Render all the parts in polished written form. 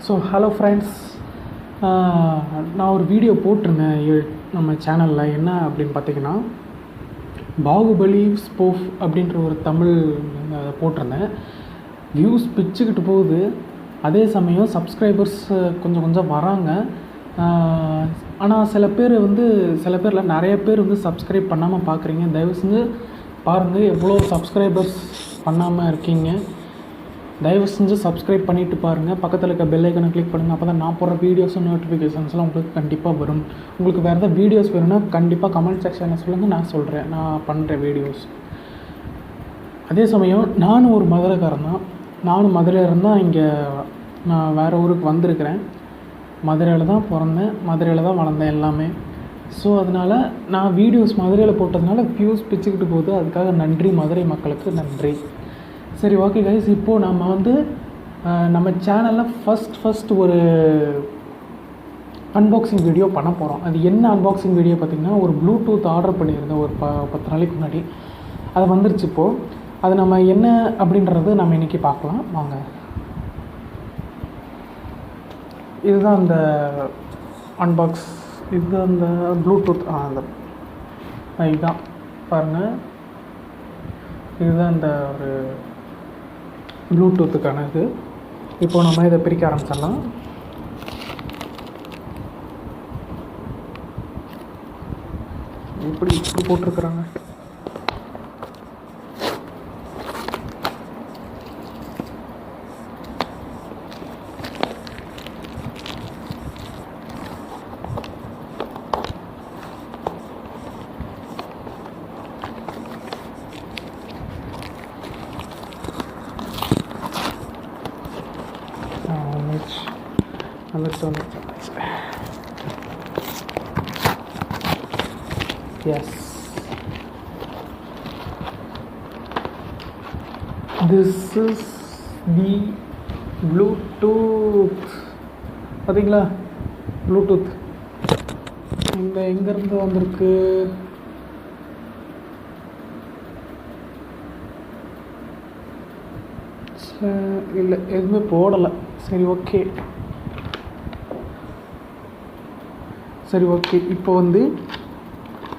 So hello friends, நான் ஒரு video போட்டிருந்தேன் நம்ம சேனலில். என்ன அப்படின்னு பார்த்தீங்கன்னா, பாகுபலி ஸ்போஃப் அப்படின்ற ஒரு தமிழ் போட்டிருந்தேன். வியூஸ் பிச்சுக்கிட்டு போகுது. அதே சமயம் சப்ஸ்கிரைபர்ஸ் கொஞ்சம் கொஞ்சம் வராங்க. ஆனால் சில பேரில் நிறைய பேர் சப்ஸ்கிரைப் பண்ணாமல் பார்க்குறீங்க. தயவு செஞ்சு பாருங்கள், எவ்வளோ சப்ஸ்கிரைபர்ஸ் பண்ணாமல் இருக்கீங்க. தயவு செஞ்சு சப்ஸ்கிரைப் பண்ணிவிட்டு பாருங்கள். பக்கத்தில் இருக்க பெல் ஐக்கனை கிளிக் பண்ணுங்கள். அப்போ தான் நான் போடுற வீடியோஸும் நோட்டிஃபிகேஷன்ஸ்லாம் உங்களுக்கு கண்டிப்பாக வரும். உங்களுக்கு வேறு ஏதாவது வீடியோஸ் வேணும்னா கண்டிப்பாக கமெண்ட் செக்ஷனில் சொல்லுங்கள், நான் சொல்கிறேன், நான் பண்ணுறேன் வீடியோஸ். அதே சமயம் நானும் ஒரு மதுரைக்காரன் தான். நானும் மதுரையில் இருந்தால் இங்கே நான் வேறு ஊருக்கு வந்திருக்கிறேன். மதுரையில் தான் பிறந்தேன், மதுரையில் தான் வளர்ந்தேன் எல்லாமே. ஸோ அதனால் நான் வீடியோஸ் மதுரையில் போட்டதுனால வியூஸ் பிச்சுக்கிட்டு போகுது. அதுக்காக நன்றி, மதுரை மக்களுக்கு நன்றி. சரி, ஓகே கைஸ், இப்போது நம்ம சேனலில் ஃபஸ்ட் ஒரு அன்பாக்சிங் வீடியோ பண்ண போகிறோம். அது என்ன அன்பாக்சிங் வீடியோ பார்த்திங்கன்னா, ஒரு ப்ளூடூத் ஆர்டர் பண்ணியிருந்தேன் ஒரு 10 நாளைக்கு முன்னாடி. அது வந்துருச்சு இப்போது. அது நம்ம என்ன அப்படின்றது நம்ம இன்றைக்கி பார்க்கலாம் வாங்க. இதுதான் அந்த அன்பாக்ஸ். இது அந்த ப்ளூடூத் அந்த இதுதான் பாருங்கள். இதுதான் இந்த ஒரு ப்ளூடூத்துக்கான இது. இப்போ நம்ம இதை பிரிக்க ஆரம்பிச்சிடலாம். இப்படி போட்டிருக்குறாங்க. Yes, this is the Bluetooth. பார்த்தீங்களா, ப்ளூடூத் எங்கேருந்து வந்திருக்கு? இல்லை, எதுவுமே போடலை. சரி ஓகே, இப்போ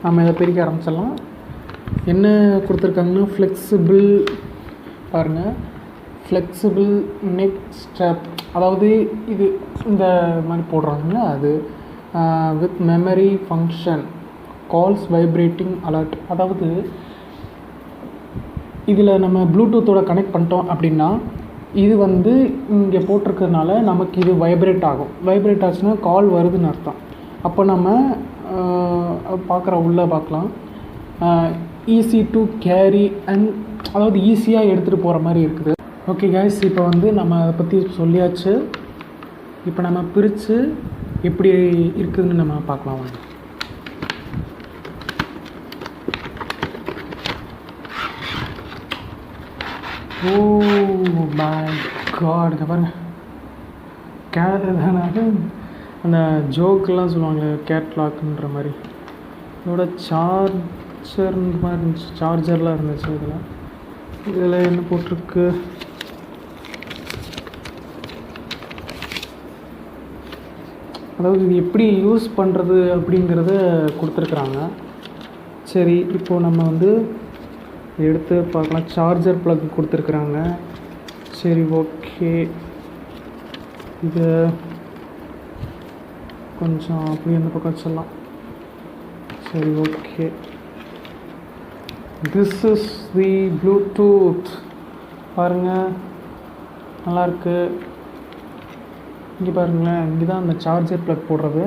நம்ம இதை பிரிக்க ஆரம்பிச்சிடலாம். என்ன கொடுத்துருக்காங்கன்னா, ஃப்ளெக்சிபிள் பாருங்கள், ஃப்ளெக்சிபிள் நெக் ஸ்ட்ராப். அதாவது இது இந்த மாதிரி போடுறாங்கன்னா அது with memory function, calls vibrating alert. அதாவது இதில் நம்ம ப்ளூடூத்தோட கனெக்ட் பண்ணிட்டோம் அப்படின்னா, இது இங்கே போட்டிருக்கிறதுனால நமக்கு இது வைப்ரேட் ஆகும். வைப்ரேட் ஆச்சுன்னா கால் வருதுன்னு அர்த்தம். அப்போ நம்ம உள்ளே பார்க்கலாம். ஈஸி டு கேரி அண்ட், அதாவது ஈஸியாக எடுத்துகிட்டு போகிற மாதிரி இருக்குது. ஓகே கைஸ், இப்போ நம்ம அதை பற்றி சொல்லியாச்சு. இப்போ நம்ம பிரித்து எப்படி இருக்குதுன்னு நம்ம பார்க்கலாம். ஓ மை காட், இங்கே பாருங்க. அந்த ஜோக்கெலாம் சொல்லுவாங்க, கேட்லாக்ன்ற மாதிரி. இதோட சார்ஜர் மாதிரி இருந்துச்சு, சார்ஜர்லாம் இருந்துச்சு. இதில் என்ன போட்டிருக்கு? அதாவது இது எப்படி யூஸ் பண்ணுறது அப்படிங்கிறத கொடுத்துருக்குறாங்க. சரி, இப்போது நம்ம எடுத்து பார்க்கலாம். சார்ஜர் ப்ளக் கொடுத்துருக்குறாங்க. சரி ஓகே, இது கொஞ்சம் அப்படி அந்த பக்கம் வச்சிடலாம். சரி okay, this is the Bluetooth. பாருங்கள், நல்லாயிருக்கு. இங்கே பாருங்களேன், இங்கே தான் அந்த சார்ஜர் ப்ளக் போடுறது.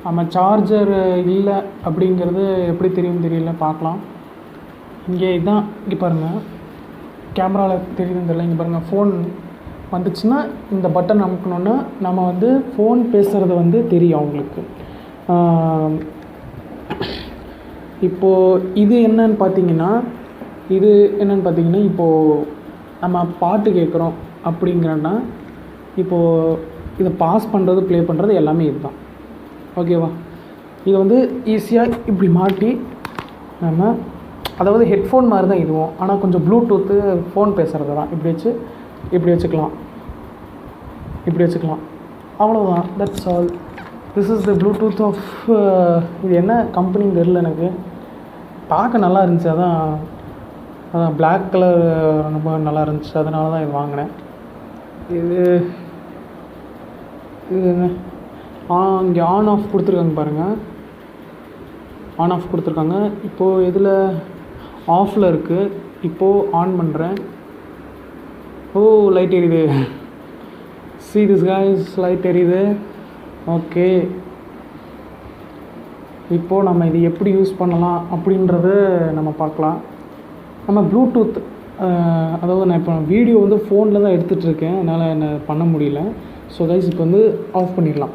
நம்ம சார்ஜர் இல்லை அப்படிங்கிறது எப்படி தெரியும் தெரியல, பார்க்கலாம். இங்கே இதுதான், இங்கே பாருங்கள், கேமராவில் தெரியுதுன்னு தெரியல. இங்கே பாருங்கள், ஃபோன் வந்துச்சுன்னா இந்த பட்டன் அமுக்கணுன்னா நம்ம ஃபோன் பேசுகிறது தெரியும் அவங்களுக்கு. இப்போது இது என்னன்னு பார்த்தீங்கன்னா, இப்போது நம்ம பாட்டு கேட்குறோம் அப்படிங்கிறன்னா, இப்போது இதை பாஸ் பண்ணுறது, ப்ளே பண்ணுறது எல்லாமே இதுதான். ஓகேவா? இது ஈஸியாக இப்படி மாட்டி நம்ம, அதாவது ஹெட்ஃபோன் மாதிரி தான் இதுவும், ஆனால் கொஞ்சம் ப்ளூடூத்து ஃபோன் பேசுகிறது தான். இப்படி வச்சுக்கலாம். இப்படி வச்சுக்கலாம். அவ்வளோதான், that's all. This is the Bluetooth off இது என்ன கம்பெனின்னு தெரில எனக்கு. பார்க்க நல்லா இருந்துச்சு, அதான் பிளாக் கலர் ரொம்ப நல்லா இருந்துச்சு, அதனால தான் இது வாங்கினேன். இது என்ன இங்கே ஆன் ஆஃப் கொடுத்துருக்காங்க பாருங்கள், ஆன் ஆஃப் கொடுத்துருக்காங்க. இப்போது இதில் ஆஃபில் இருக்குது. இப்போது ஆன் பண்ணுறேன். லைட் எரியுது. see this guys, லைட் எரியுது. ஓகே, இப்போது நம்ம இது எப்படி யூஸ் பண்ணலாம் அப்படின்றத நம்ம பார்க்கலாம். நம்ம ப்ளூடூத் அதாவது நான் இப்போ வீடியோ வந்து ஃபோனில் தான் எடுத்துகிட்ருக்கேன், அதனால் என்ன பண்ண முடியல. ஸோ கைஸ் இப்போ வந்து ஆஃப் பண்ணிடலாம்.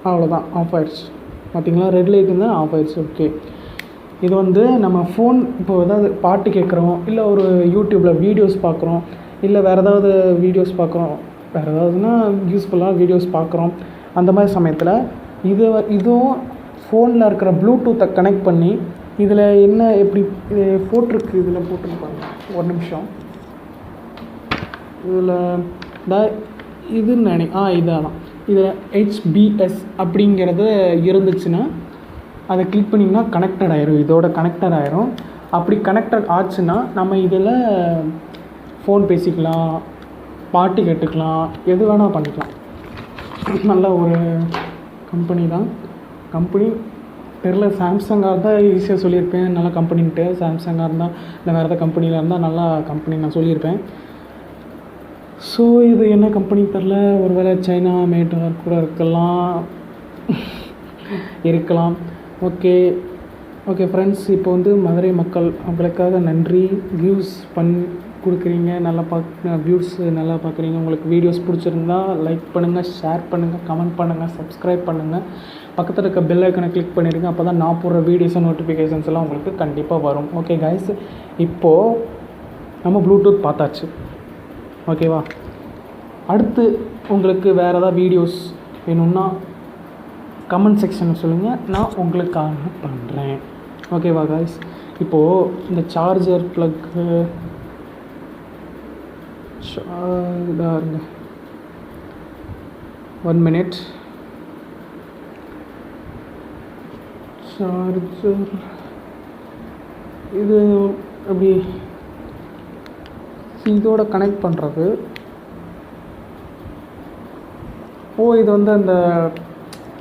அவ்வளோதான், ஆஃப் ஆயிடுச்சு. பார்த்திங்களா, ரெட் லைட் இருந்தால் ஆஃப் ஆயிடுச்சு. ஓகே, இது வந்து நம்ம ஃபோன் இப்போ ஏதாவது பாட்டு கேட்குறோம், இல்லை ஒரு யூடியூப்பில் வீடியோஸ் பார்க்குறோம், இல்லை வேறு ஏதாவது வீடியோஸ் பார்க்குறோம், வேறு ஏதாவதுனா யூஸ்ஃபுல்லாக வீடியோஸ் பார்க்குறோம், அந்த மாதிரி சமயத்தில் இதுவும் ஃபோனில் இருக்கிற ப்ளூடூத்தை கனெக்ட் பண்ணி இதில் என்ன எப்படி இது போட்டிருக்கு, இதில் போட்டுருப்பாங்க. ஒரு நிமிஷம், இதில் இதுன்னு இதான் இதில் HBS அப்படிங்கிறது இருந்துச்சுன்னா அதை கிளிக் பண்ணிங்கன்னா கனெக்டட் ஆயிரும், இதோட கனெக்டட் ஆயிரும். அப்படி கனெக்டட் ஆச்சுன்னா நம்ம இதில் ஃபோன் பேசிக்கலாம், பாட்டு கேட்டுக்கலாம், எது வேணால் பண்ணிக்கலாம். நல்ல ஒரு கம்பெனி தான். கம்பெனி தெரில, சாம்சங்காக இருந்தால் ஈஸியாக சொல்லியிருப்பேன் நல்ல கம்பெனின்ட்டு. சாம்சங்காக இருந்தால் இல்லை வேறு எதாவது கம்பெனியில் இருந்தால் நல்லா கம்பெனி நான் சொல்லியிருப்பேன். ஸோ இது என்ன கம்பெனி தெரில, ஒரு வேளை சைனா மேட்டாக கூட இருக்கலாம். ஓகே ஃப்ரெண்ட்ஸ், இப்போ வந்து மதுரை மக்கள் அவங்களுக்காக நன்றி. வியூஸ் கொடுக்குறீங்க, நல்லா வியூஸ் நல்லா பார்க்குறீங்க. உங்களுக்கு வீடியோஸ் பிடிச்சிருந்தா லைக் பண்ணுங்கள், ஷேர் பண்ணுங்கள், கமெண்ட் பண்ணுங்கள், சப்ஸ்கிரைப் பண்ணுங்கள். பக்கத்தில் இருக்க பெல் ஐக்கனை கிளிக் பண்ணிடுங்க. அப்போ தான் நான் போடுற வீடியோஸ் நோட்டிஃபிகேஷன்ஸ் எல்லாம் உங்களுக்கு கண்டிப்பாக வரும். ஓகே கைஸ், இப்போது நம்ம ப்ளூடூத் பார்த்தாச்சு, ஓகேவா? அடுத்து உங்களுக்கு வேறு ஏதாவது வீடியோஸ் வேணும்னா கமெண்ட் செக்ஷனில் சொல்லுங்கள், நான் உங்களுக்காக பண்ணுறேன். ஓகேவா கைஸ்? இப்போது இந்த சார்ஜர் ப்ளக்கு இதாக இருங்க, 1 minute. சார்ஜர் இது அப்படி இதோட கனெக்ட் பண்ணுறது. இது வந்து அந்த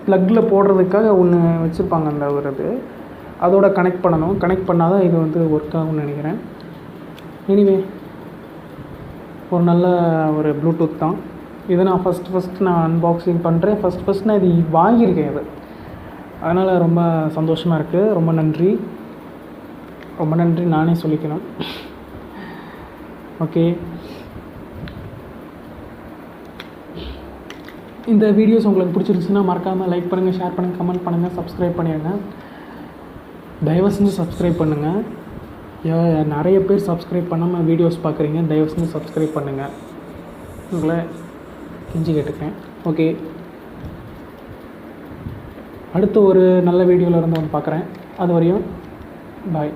ப்ளக்கில் போடுறதுக்காக ஒன்று வச்சுருப்பாங்க, அந்த ஒரு இது அதோட கனெக்ட் பண்ணணும். கனெக்ட் பண்ணால் தான் இது வந்து ஒர்க் ஆகும்னு நினைக்கிறேன். எனிவே, ஒரு நல்ல ஒரு ப்ளூடூத் தான் இது. நான் ஃபஸ்ட்டு நான் அன்பாக்சிங் பண்ணுறேன். ஃபஸ்ட் நான் இது வாங்கியிருக்கேன் இது, அதனால் ரொம்ப சந்தோஷமாக இருக்குது. ரொம்ப நன்றி நானே சொல்லிக்கணும். ஓகே, இந்த வீடியோஸ் உங்களுக்கு பிடிச்சிருந்துச்சுன்னா மறக்காமல் லைக் பண்ணுங்கள், ஷேர் பண்ணுங்கள், கமெண்ட் பண்ணுங்கள், சப்ஸ்கிரைப் பண்ணிடுங்க. தயவு செஞ்சு சப்ஸ்கிரைப் பண்ணுங்கள். நிறைய பேர் சப்ஸ்கிரைப் பண்ணாமல் வீடியோஸ் பார்க்குறீங்க, தயவு செஞ்சு சப்ஸ்கிரைப் பண்ணுங்கள். உங்களை கெஞ்சி கேட்டுக்கிறேன். ஓகே, அடுத்து ஒரு நல்ல வீடியோவில் இருந்து பார்க்குறேன். அது வரையும் பாய்.